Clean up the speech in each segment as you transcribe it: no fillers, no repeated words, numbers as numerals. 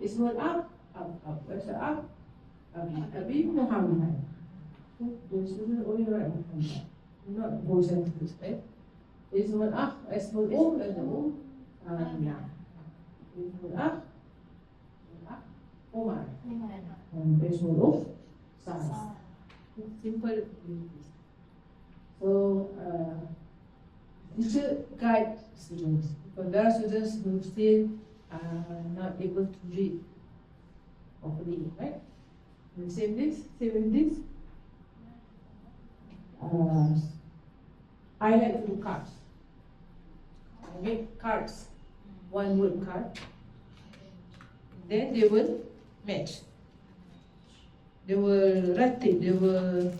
Ismul Ab, where's the Ab? Abi Muhammad. The student only write Muhammad, not both sentences, right? Ismul Ismul and the yeah. Ismul Umar. And Ismul Sa'ad. Simple. So, teacher guide students. But there are students who still are not able to read properly, right? And same with this. I like to do cards. I make cards, one word card. Then they will match. They will write it, they will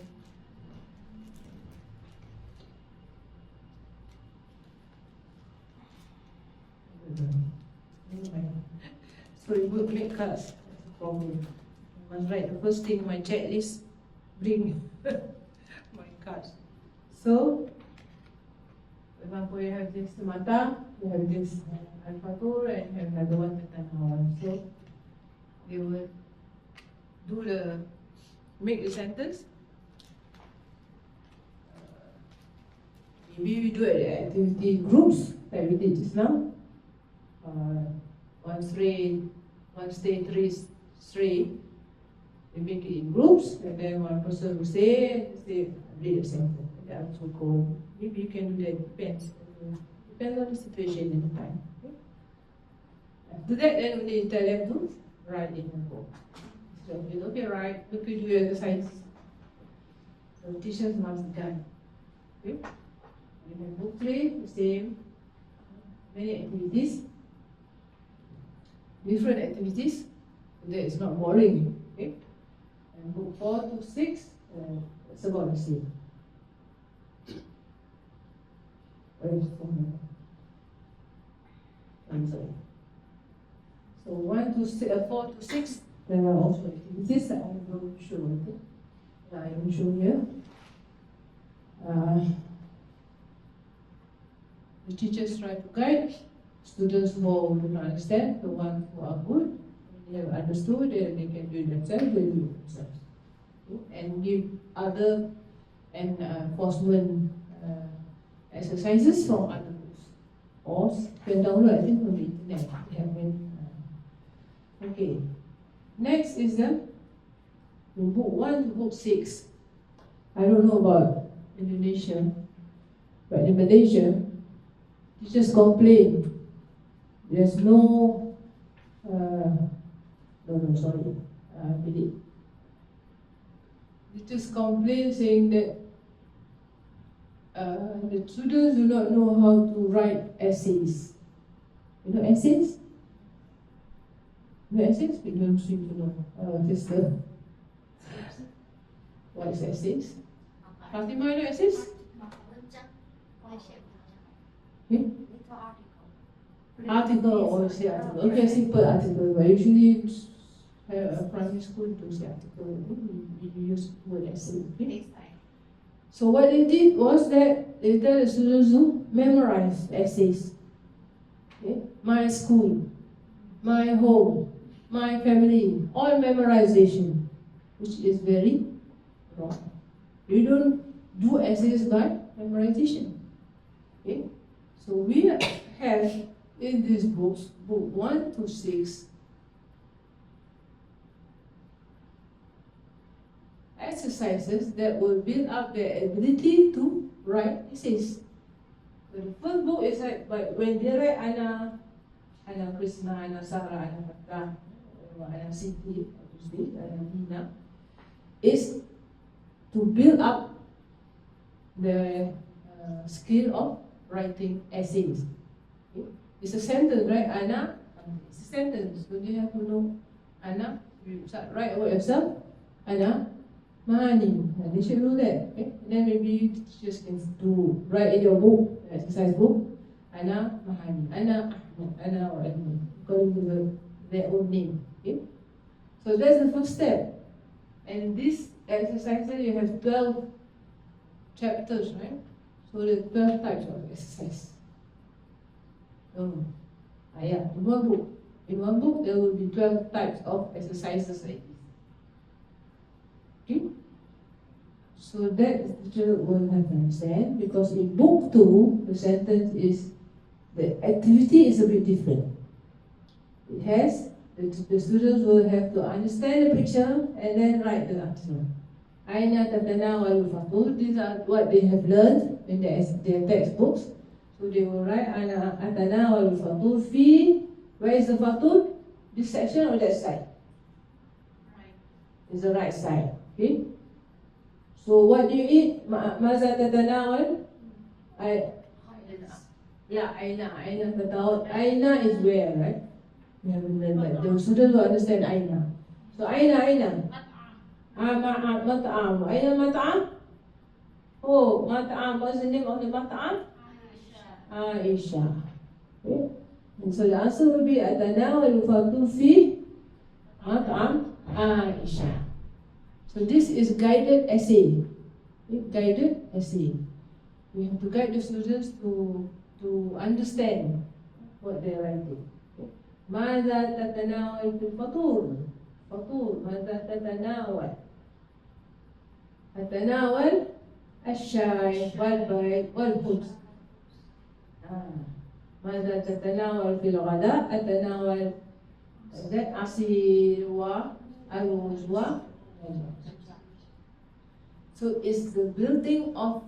so you will make cards. That's the problem. You must write the first thing in my checklist, bring my cards. So, for example, you have this mata, you have this al-fatur, and you have another one tanawan. So, they will do make the sentence. Maybe we do it at activity groups like we did just now. One stay, three stray. We make it in groups, and then one person will say read the sentence. They also go. Maybe you can do that. Depends on the situation and the time. Okay? After that, then only tell them to write in the book. So you okay, right? Look at your exercise. So teachers must guide. Okay? And then book 3, the same. Many activities. Different activities. So that is not boring. Okay? And book 4 to 6, it's about the same. So 4 to 6, there are also activities that I will show. Okay? I will show here. The teachers try to guide students who do not understand, the ones who are good. When they have understood, they can do it themselves, they do it themselves. Okay? And give other enforcement exercises from other books. Or you can download, I think, from the internet. They have been, okay. Next is the book 1 to book 6. I don't know about Indonesia, but in Malaysia, teachers complain. There's no, Teachers complain saying that the students do not know how to write essays. You know essays? You know essays? We don't seem to know. What is essays? Fatima, you know essays? Article or say article. Okay, simple article. But usually primary school do say article. We use word essay. Okay? So what they did was that they tell the students to memorize essays. Okay? My school, my home, my family, all memorization, which is very wrong. You don't do essays by memorization. Okay? So we have in these books, book 1 to 6, exercises that will build up their ability to write essays. So the first book is like when they write Ana Krishna, Ana Sarah, Ana Patra, Ana Siti, obviously, Ana Nina, is to build up the skill of writing essays. Okay? It's a sentence, right? Ana, it's a sentence. So you have to know Ana, you start write about yourself. Ana Mahani, they should know that. Okay? And then maybe you just can do write in your book, exercise book. Ana Mahani, Ana Ahmad, Ana or Ahmad, according to their own name. Okay? So that's the first step. And this exercise, you have 12 chapters, right? So there are 12 types of exercise. Ayat, one book. In one book, there will be 12 types of exercises like this. Okay? So that the teacher will have to understand, because in book 2, the sentence is, the activity is a bit different. It has, the students will have to understand the picture and then write the answer. Aina tatanawal fatul, these are what they have learned in their textbooks. So they will write Ana atanawal fatul fi, where is the fatul? This section or that side? Right. It's the right side. Okay? So what do you eat? Maza tatanawal? Aina tatanawal. Aina is where, right? We haven't learned that. The students will understand Aina. So Aina. Mat'am. Aina mat'am? Oh, mat'am. What's the name of the mat'am? Aisha. Okay? And so the answer will be At-Taisir Fil-Arabiyyah. So this is guided essay. Guided essay. We have to guide the students to understand what they are writing. ماذا تتناول في الفطور؟ فطور ماذا تتناول؟ تتناول الشاي والبيض والخبز. ماذا تتناول في الغداء؟ أتناول عصير والرز و. So it's the building of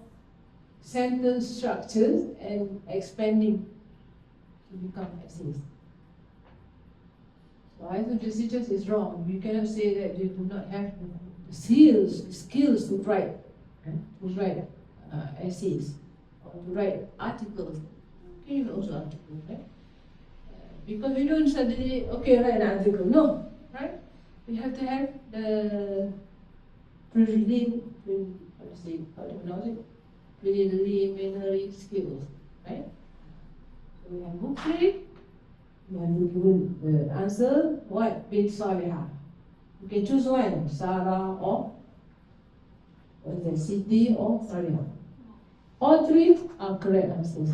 sentence structures and expanding to become essays. So I think the teachers is wrong. We cannot say that they do not have the skills to write essays or to write articles. Can you also articles, right? Because we don't suddenly write an article. No, right? We have to have the preliminary skills, right? So we have book 3. We have to give the answer, what? Bin Salihah. You can choose one, Sarah or Siti or Salihah. All 3 are correct answers.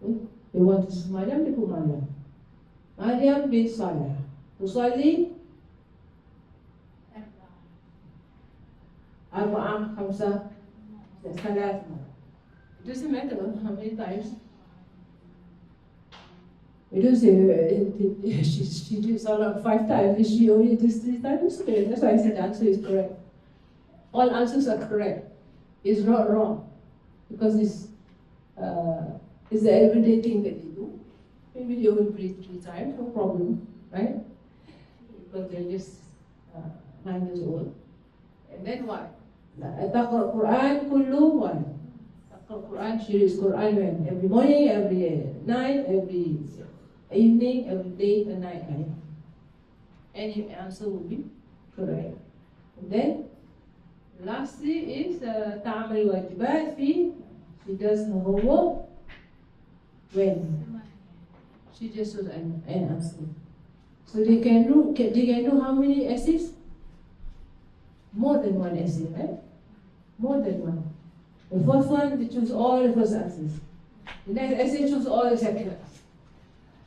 They want to choose Maryam, they put Maryam. Maryam bin Salihah. Tusali Arba'ah, Khamsa, Salat. It doesn't matter how many times. We don't say she did Salat 5 times, she only did 3 times. Okay, that's why I said the answer is correct. All answers are correct. It's not wrong. Because it's the everyday thing that they do. Maybe they will breathe 3 times, no problem, right? Because they're just 9 years old. And then what? Taqra Quran kullu one. Taqra Quran, she reads Quran when? Every morning, every night, every evening, every day and night. Any answer will be correct. And then lastly is ta'amal wajibat fi. She does her homework when? She just shows an answer. So they can do how many essays? More than 1 essay, right? More than 1. The first one, they choose all the first answers. The next essay, choose all the second answers.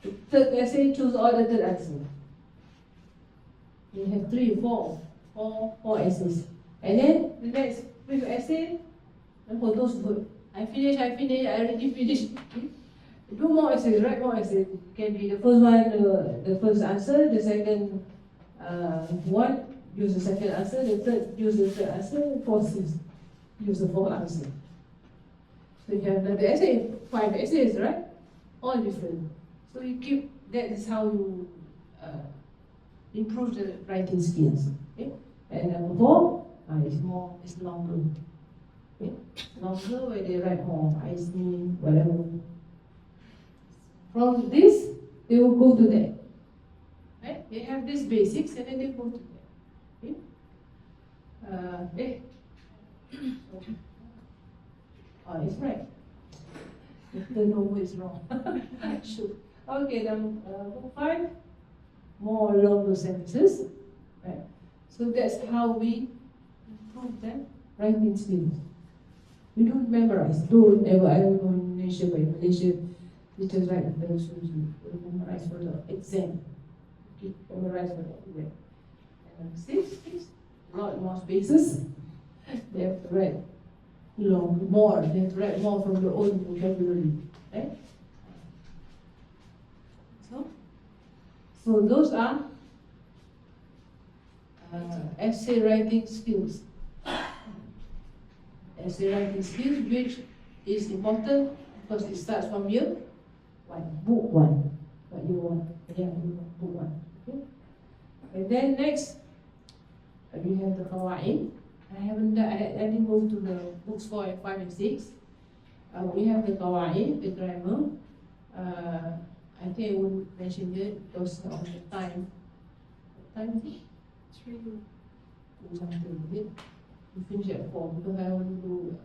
The third essay, choose all the third answers. You have 3, 4 essays. And then the next 5th essay, for those who I already finished. Do more essays, write more essays. It can be the first one, the first answer, the second one, use the second answer, the third, use the third answer, the fourth, use the fourth answer. So you have the essay, 5 essays, right? All different. So you keep, that is how you improve the writing skills. Okay? And number 4 it's longer. Okay? Longer where they write more, I see, whatever. From this, they will go to that. Right? They have these basics and then they go to that. Okay? It's right. The no is wrong. Sure. Okay, then 5 more longer sentences. Right? So that's how we improve the writing skills. We don't memorize. I don't know in Malaysia, but in Malaysia, Teachers write very soon to memorize for the exam. Okay, memorize for the exam. And six, a lot more spaces. They have to write more. They have to write more from their own vocabulary. Right? So those are essay writing skills. Essay writing skills, which is important because it starts from year one, book one. What you want? Yeah, you want book one. Okay. And then next, we have the qawaid. I didn't go to the books 4 and 5 and 6. We have the qawaid, the grammar. I think I won't mention it because of the time. Time is it? 3 something, is it? We finish at 4 because I want to do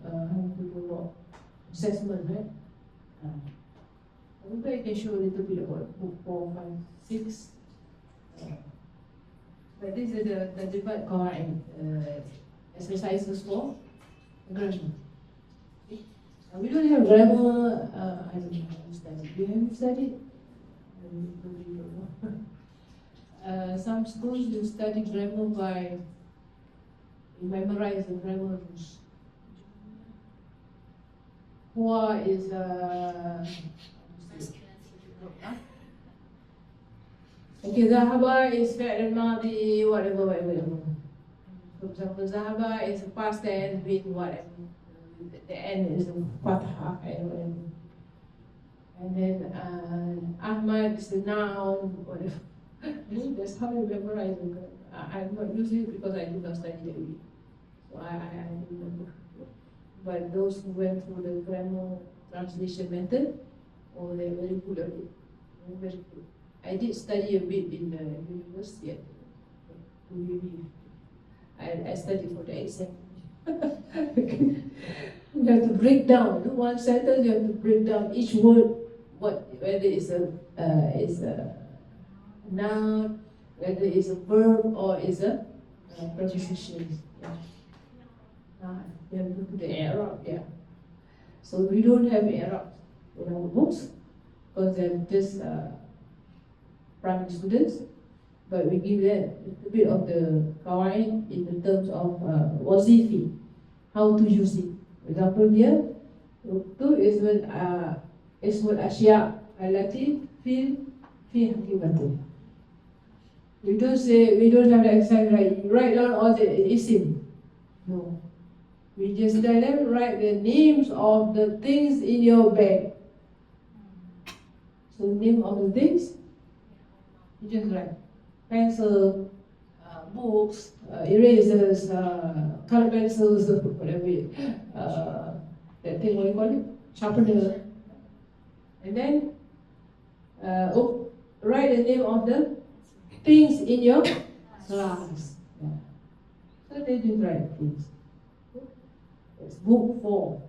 assessment, right? I think I can show a little bit about book 4, 5, 6. But this is the different qawaid exercises for grammar. Okay. We don't have grammar. I don't know how to study. Do you have studied? Some schools you study grammar by memorize the grammar rules. Hua is okay, Zahaba is fi'l al-madi, whatever. For example, Zahaba is a past tense with whatever. The end is a fatha and whatever. And then Ahmad is the noun, whatever. That's how you memorize it. I'm not using it because I did not study that way. So I remember. But those who went through the grammar translation method, they're very good at it. Very good. I did study a bit in the university at UAB. I studied for the exam. You have to break down. One sentence, you have to break down each word, whether it's a noun, whether it's a verb or it's a preposition. You have to put the Arab, yeah. So we don't have Arab in our books because they're just primary students, but we give them a bit of the qawaid in the terms of wazifi, how to use it. For example, here, two is ismul asya allati fi hakimati. We don't have the exercise write down all the isim. No. We just tell them write the names of the things in your bag. So name of the things, you just write. Pencil, books, erasers, color pencils, whatever. That thing, what do you call it? Sharpener. And then write the name of the things in your class. Yeah. So they just write things. It's book 4.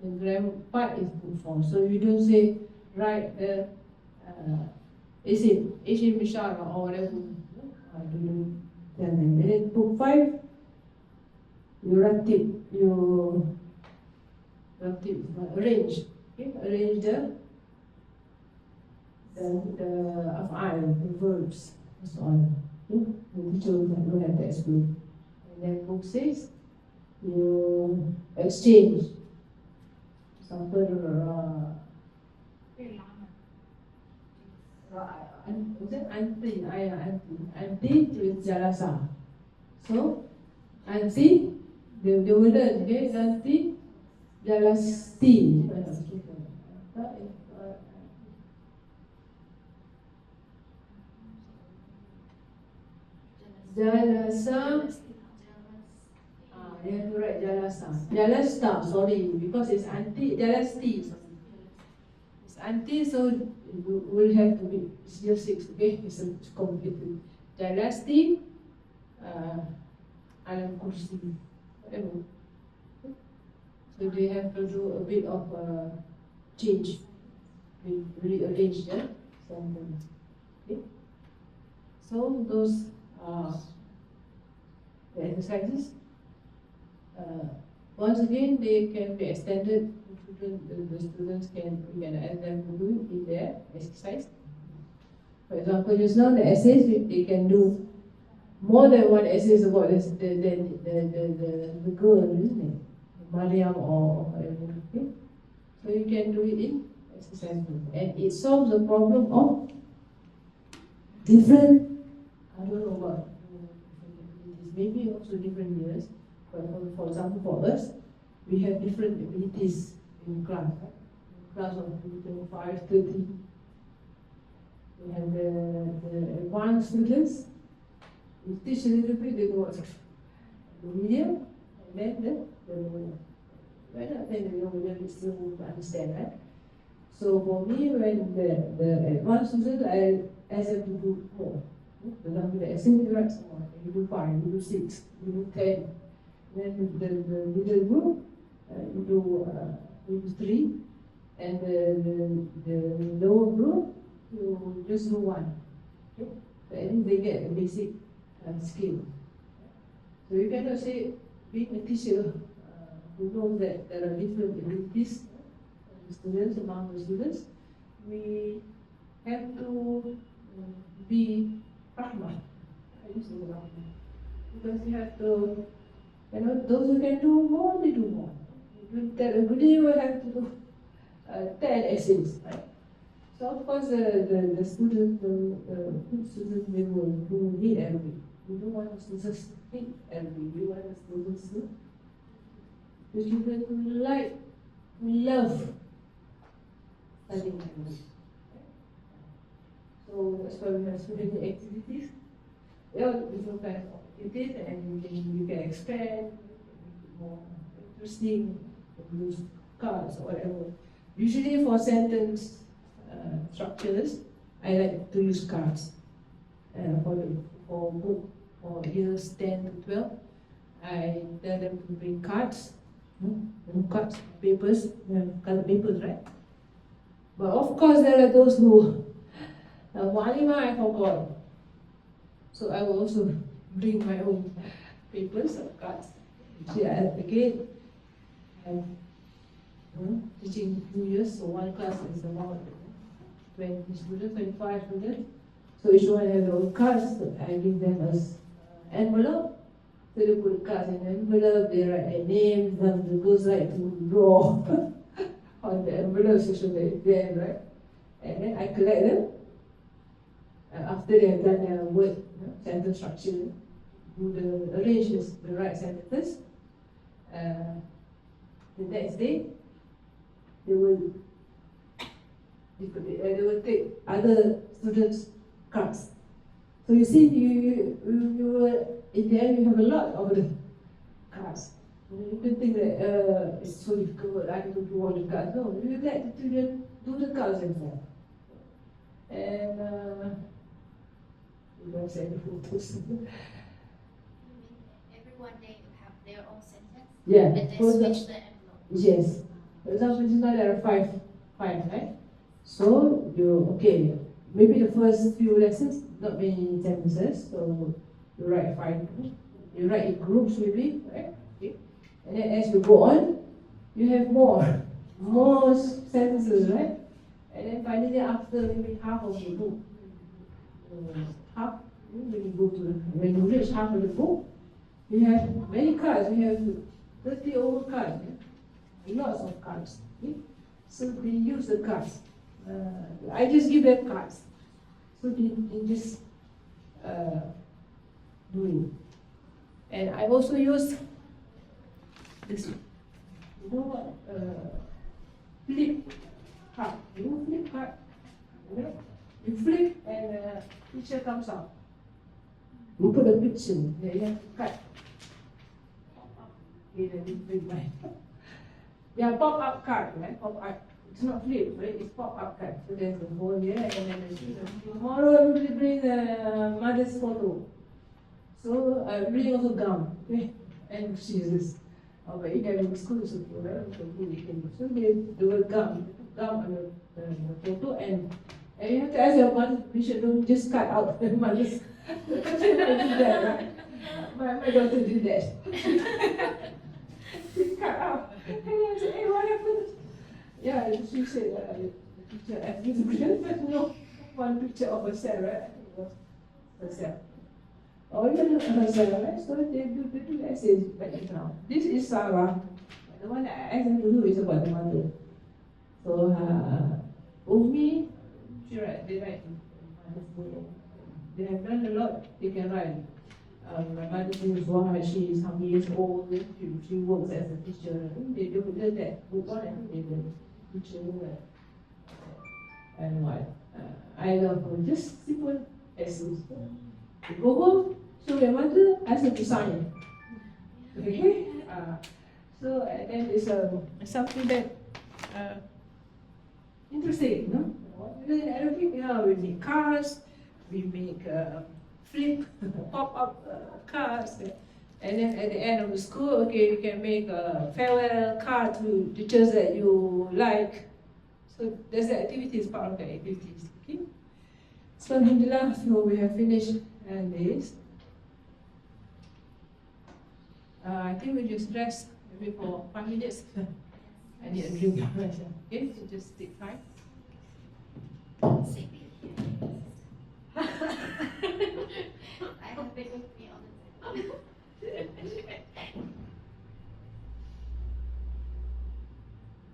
The grammar part is book 4. So you don't say write the isim mishara or whatever. I don't tell them. And then book 5, you arrange. Okay? Arrange the af'al, the verbs, and so on. Okay? The teacher don't have to explain. And then book 6, you exchange. Example, anti with jalasa. So, anti, the word, okay, anti jalasti. Jalasa. You have to write jalasa. Jalasta, sorry, because it's anti jalasti. It's anti, so you will have to be year 6, okay? It's complicated. Jalasti, alam kursi, whatever. So they have to do a bit of change. We rearrange the sentence. Okay? So those are the exercises. Once again, they can be extended the students we can ask them to do in their exercise. For example, just now the essays, they can do more than one essays about the girl, isn't it? Mariam or whatever. Okay? So you can do it in exercise group. And it solves the problem of different, I don't know what, maybe also different years. For example, for us, we have different abilities in class. Right? Class of 25, 30. We have the advanced students. We teach a little bit, they go the medium, and then the lower is still to understand, right? So for me, when the advanced students, I ask them to do more. For example, the essay you write more. You do 5, you do 6, you do 10. Then the middle group, you do 3, and the lower group, you just do 1. Okay? So at least they get a basic skill. So you cannot say, being a teacher who knows that there are different abilities among the students, we have to be rahmah. I use the word rahmah. Because you have to, those who can do more, they do more. Everybody will have to do 10 essays, right? So of course the students, they will need every. We don't want the students to think every. We want the students to, the children who love studying every. So that's why we have so many activities. There are different kinds of activities, and you can expand, make it more interesting, use cards or whatever. Usually for sentence structures, I like to use cards. For book for years 10 to 12, I tell them to bring cards, cards, papers, color papers, right? But of course there are those who, Mu'alima I forgot. So I will also bring my own papers or cards. Yeah, again, I'm teaching 2 years, so one class is about 20 students, 25 students. So each one has their own cards. So I give them an envelope. So they put cards in the envelope, they write their names, then the girls like to draw on the envelope so that it's there, right? And then I collect them. After they have done their word, sentence structure, arrange the right sentences. The next day, they will take other students' cards. So you see, you in the end you have a lot of the cards. You can think that it's so difficult, I have to do all the cards. No, you let the children do the cards themselves. And you don't say the photos. Everyone they have their own sentence. Yeah. And they switch the envelope. Yes. For example, just now there are five, right? So okay. Maybe the first few lessons, not many sentences, so you write 5. You write in groups maybe, right? Okay. And then as you go on, you have more sentences, right? And then finally, after maybe half of the book, when you reach half of the book, you have many cards. You have 30 over cards, lots of cards. Okay? So they use the cards. I just give them cards. So they just do it. And I also use this, you know what, flip card. You know flip card? Okay? You flip and a picture comes out. You put a picture, then you have to cut. Okay, then you bring mine. Yeah, pop-up card, right? Pop-up. It's not flip, right? It's pop-up card. So there's the hole here, and then tomorrow everybody bring the mother's photo. So I bring also gum, okay? And scissors. Oh, but you can in school, so right? So they do a gum on the photo, and you have to ask your mother, we should don't just cut out the mother's. Because you might do that, right? My daughter did that. She cut out. And I said, hey, what happened? Yeah, she said the teacher asked me to present, but no one picture of herself, right? It was herself. Oh, even herself, right? So they do essays like this now. This is Sarah. The one that I asked them to do is about the mother. So, Umi, they write mother's name. They have done a lot, they can write. My mother's name is Wahid, she is how many years old, she works as a teacher. They do that book one, I think they will teacher and what. I love her, just simple essays. You go home, show your mother, ask her to sign. Okay? So, and then it's something that interesting, no? What we do in Arabic, we make cars, we make flip, pop-up cars, and then at the end of the school, okay, you can make a farewell card to teachers that you like. So there's the activities, part of the activities, okay? So alhamdulillah, so we have finished this. I think we just rest maybe for 5 minutes. I need a drink. Okay, so just take time. I have been with me all the time.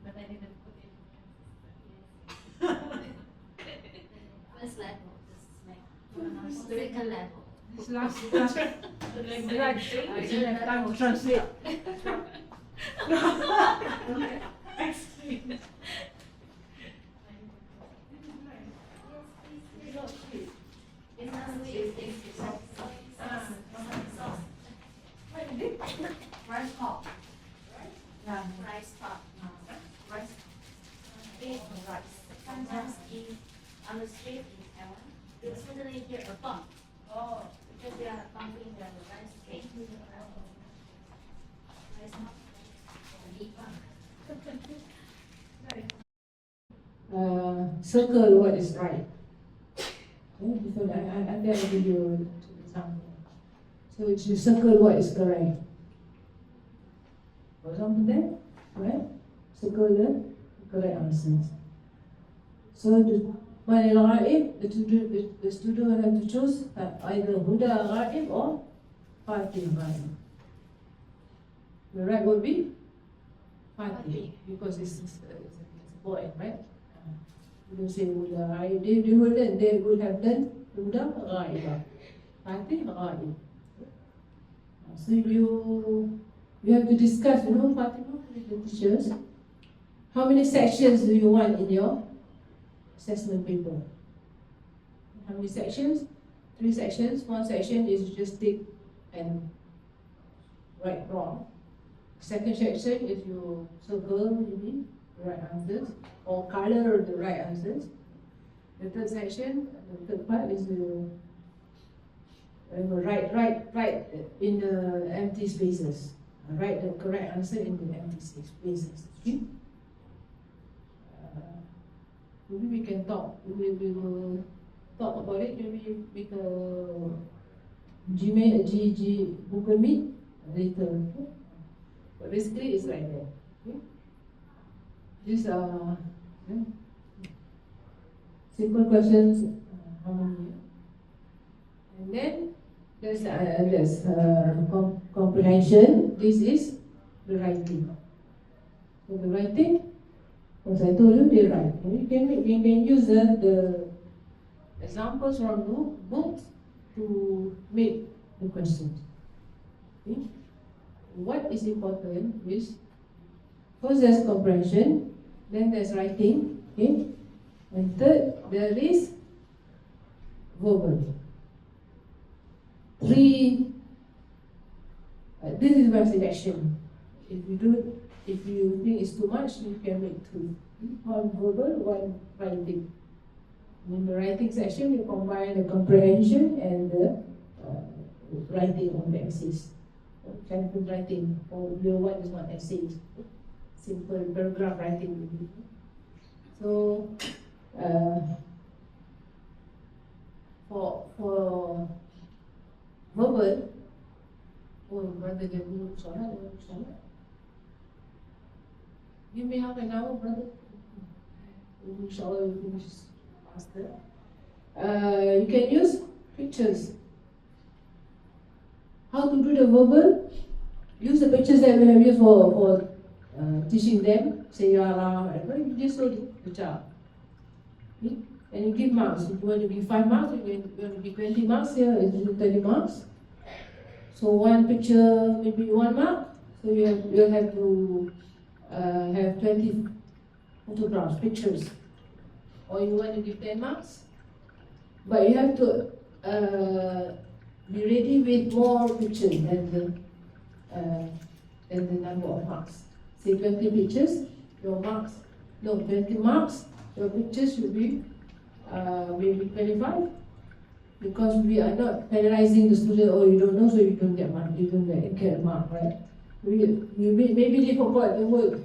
But I didn't put it in. First level, this is like second level. This last, I don't have time to translate. Rice pop. Yeah. Rice pop. Rice. Beef and rice. Sometimes on the street in Taiwan, you suddenly hear a bump. Oh. Because they are bumping the rice cake. Rice pop. Beef pop. Circle what is right. Okay, before that, I will give you an example. So you circle what is correct. For example, then, right? Circle the correct answers. So when in Ghaib, the student will have to choose either Huda Ghaib or Fatih Ghaib. The right would be Fatih, because it's a boy, right? You don't say Huda Ghaib. They would have done Huda Ghaib. Fatih Ghaib. So you have to discuss, Fatima, with the teachers. How many sections do you want in your assessment paper? How many sections? 3 sections. 1 section is just tick and write wrong. Second section is you circle maybe the right answers or color the right answers. The third section, the third part is you write in the empty spaces. Write the correct answer in the empty spaces. Okay? Maybe we can talk. We will talk about it. Maybe make a Google Meet later. Okay? But basically, it's like that. Okay? These are simple questions. How many? And then there's comprehension. This is the writing. So the writing, as I told you, they write. You can use the examples from the books to make the questions. Okay? What is important is first there's comprehension, then there's writing, okay? And third, there is verbal. 3. This is my selection. If you think it's too much, you can make 2. 1 verbal, 1 writing. In the writing section, you combine the comprehension and the writing on the essays. Chemical writing, or your one is not essays. Simple paragraph writing. So, for verbal, brother, give me half an hour, brother. Inshallah, we finish faster. You can use pictures. How to do the verbal? Use the pictures that we have used for teaching them, Sayyara, whatever. You just show the child. Okay? And you give marks. If you want to give 5 marks, if you want to give 20 marks, here is 30 marks. So one picture, maybe 1 mark. So you'll have to have 20 photographs, pictures. Or you want to give 10 marks. But you have to be ready with more pictures than the number of marks. Say 20 pictures, your marks, no, 20 marks, your pictures should be maybe 25. Because we are not penalizing the student, oh, you don't know, so you don't get mark, you don't get a mark, right? Maybe they forgot the word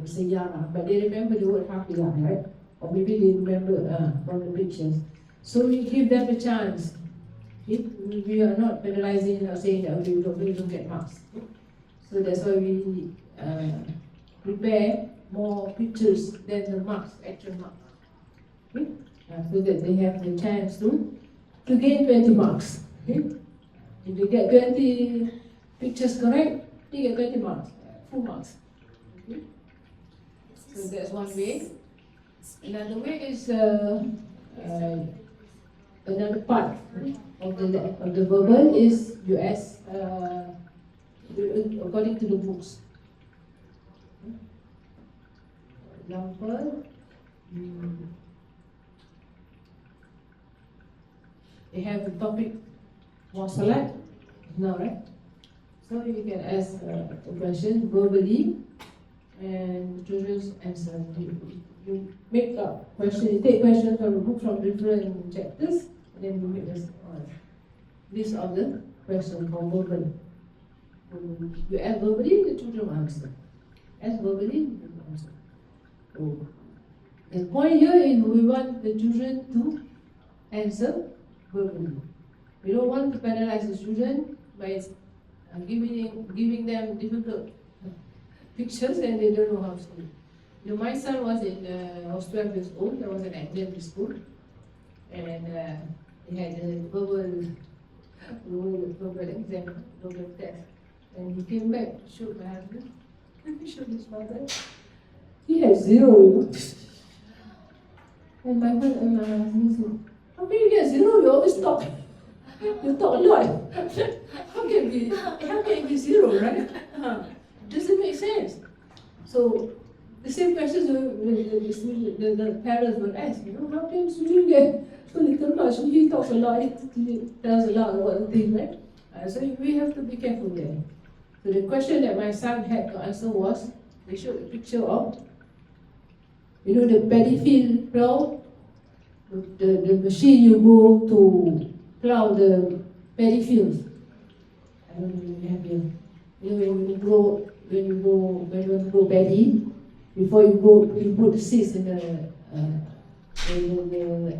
Sayyara, but they remember the word Hafizah, right? Or maybe they remember from the pictures. So we give them a chance. We are not penalizing or saying that you don't get marks. So that's why we prepare more pictures than the marks, actual marks. Okay? So that they have the chance to gain 20 marks. Okay? If they get 20 pictures correct, they get 20 marks, full marks. Okay? So that's one way. Another way is another part of the verbal is you ask according to the books. For example, they have the topic Muwasalat, now, right? So you can ask a question verbally and children answer. You make up questions, you take questions from the book from different chapters, and then you make this list of the questions from verbal. You ask verbally, the children will answer. Ask verbally, the children will answer. So, the point here is we want the children to answer verbally. We don't want to penalize the student by giving them difficult pictures and they don't know how to do. You know, my son was 12 years old. There was an exam school, and he had a verbal exam, verbal test. And he came back, showed my husband, he showed his mother. He had 0, you know. And my husband said, how can you get 0? You always talk. You talk a lot. How can it be 0, right? Doesn't make sense. So the same questions the parents will ask, you know, how can student get so little much? He talks a lot, he tells a lot about the things, right? So we have to be careful there. So the question that my son had to answer was, they showed a picture of, you know, the paddy field plow, the machine you go to plow the paddy fields. I don't know if you have here. You know, when you grow paddy, before you put the seeds in the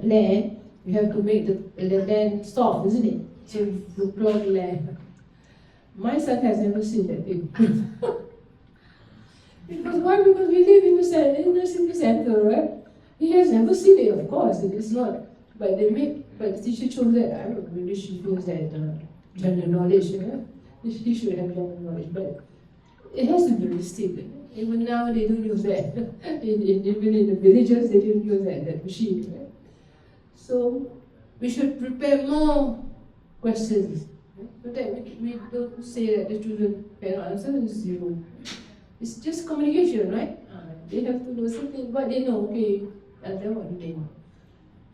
land, you have to make the land soft, isn't it? So you plow the land. My son has never seen that thing. Because why? Because we live in the city center, right? He has never seen it, of course. It is not. But the teacher chose that. I don't know, maybe she feels that general knowledge, he should have general knowledge, but it has to be realistic. Even now they don't use that. Even in the villages they don't use that machine. Right? So we should prepare more questions. So that we don't say that the children cannot answer is 0. It's just communication, right? They have to know something, but they know, okay, tell them what they know.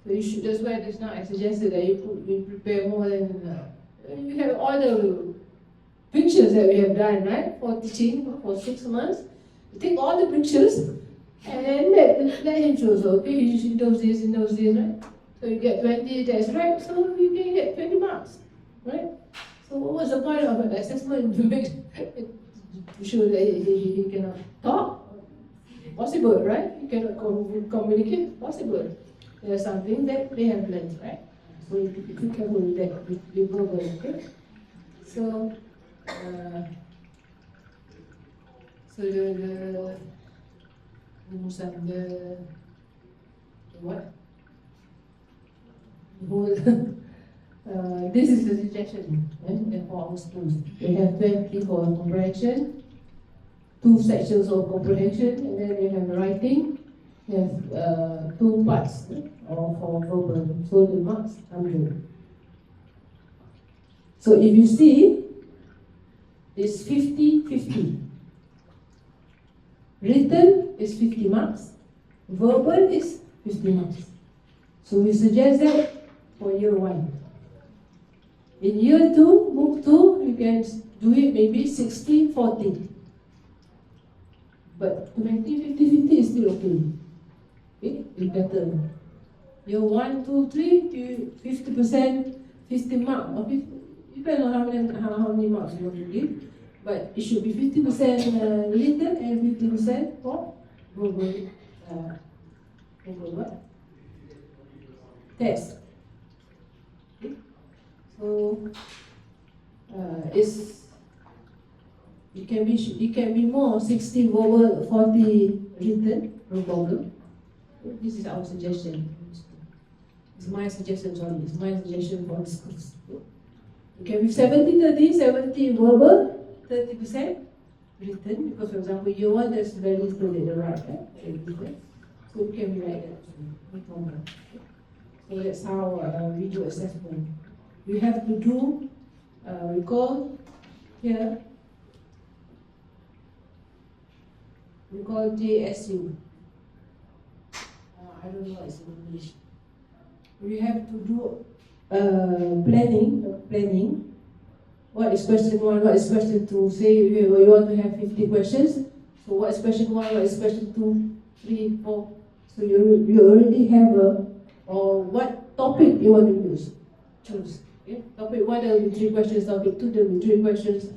So you should, that's why just now I suggested that you prepare more than, you have all the pictures that we have done, right, for teaching for 6 months. You take all the pictures and then let him choose, okay, he knows this, right? So you get 20, that's right, so you can get 20 marks, right? So what was the point of an assessment to make to show that he cannot talk? Possible, right? He cannot communicate, possible. There's something that they have learned, right? So you be careful with that, with verbal, okay? So, what? This is the suggestion for our schools. We have 20 for comprehension, 2 sections of comprehension, and then you have writing. You have 2 parts for verbal. So the marks 100. So if you see, it's 50-50. Written is 50 marks. Verbal is 50 marks. So we suggest that for year 1. In year 2, book 2, you can do it maybe 60-40. But 20-50-50 is still okay. Okay, it's better. Year 1, 2, 3, 50%, 50 marks. Or 50, depends on how many marks you want to give. But it should be 50% written and 50% for verbal what? Test. Okay. So it can be more 60 verbal, 40 written, no problem. This is our suggestion. It's my suggestion, sorry. It's my suggestion for the schools. It can be 70-30, 70 verbal, 30% written, because for example, year 1 there's very little in the right, so it can be like that, no problem. So that's how we do assessment. We have to do, recall here, we call JSU. I don't know what it's in English. We have to do planning. What is question 1, what is question 2? Say you want to have 50 questions. So what is question 1, what is question 2, 3, 4? So you already have or what topic you want to choose. Okay? Topic 1 there will be 3 questions, topic 2 there will be 3 questions.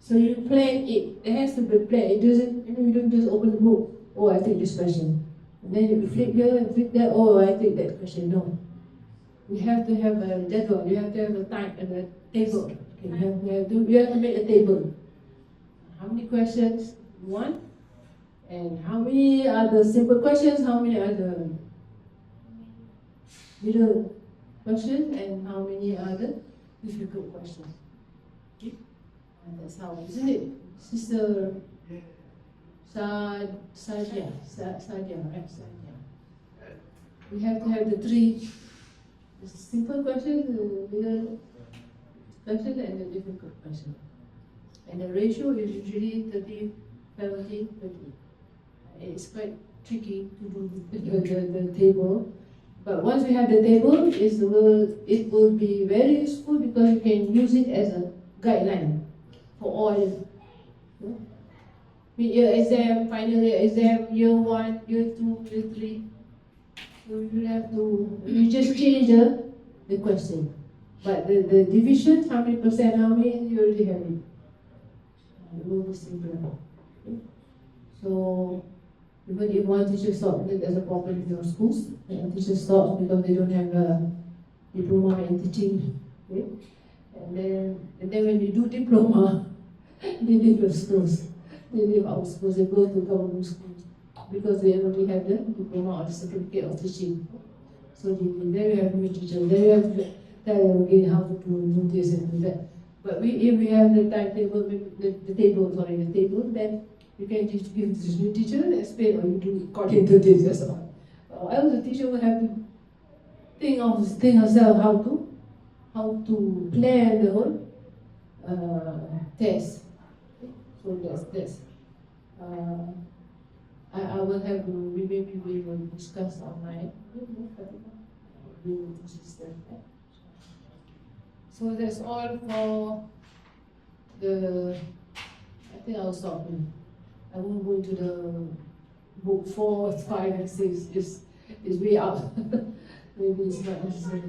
So you plan it. It has to be planned. It doesn't, you don't just open the book. Oh, I take this question. And then you flip here and flip there. Oh, I take that question. No. You have to have a jadwal. You have to have a time and a table. Okay, you have to make a table. How many questions you want? And how many are the simple questions? How many are the middle questions? And how many are the difficult questions? Okay? And that's how, isn't it? Sister Sadia, right? Sadia. We have to have the 3 simple questions, the middle question, and the difficult question. And the ratio is usually 30, 70, 30. It's quite tricky to do the table. But once we have the table, it will be very useful because you can use it as a guideline for all. Mid-year exam, final year exam, year 1, year 2, year 3. So you just change the question. But the division, how many percent, how many, you already have it. It will be simpler. Okay? So even if one teacher stops, there's a problem in your schools, and teacher stops because they don't have a diploma in teaching. Okay? And then when you do diploma, they leave your schools. They leave our schools, they go to government schools because they already have the diploma or the certificate of teaching. So there you have new teachers, there you have to tell them again how to do this and do that. But if we have the timetable, the table, then you can just give this new teacher and explain, or you do according to this, that's all. Or else the teacher will have to think herself how to plan the whole test. So that's I will have maybe we will discuss online. So that's all for the. I think I'll stop here. I won't go into the book 4, 5, and 6. It's way out. Maybe it's not necessary.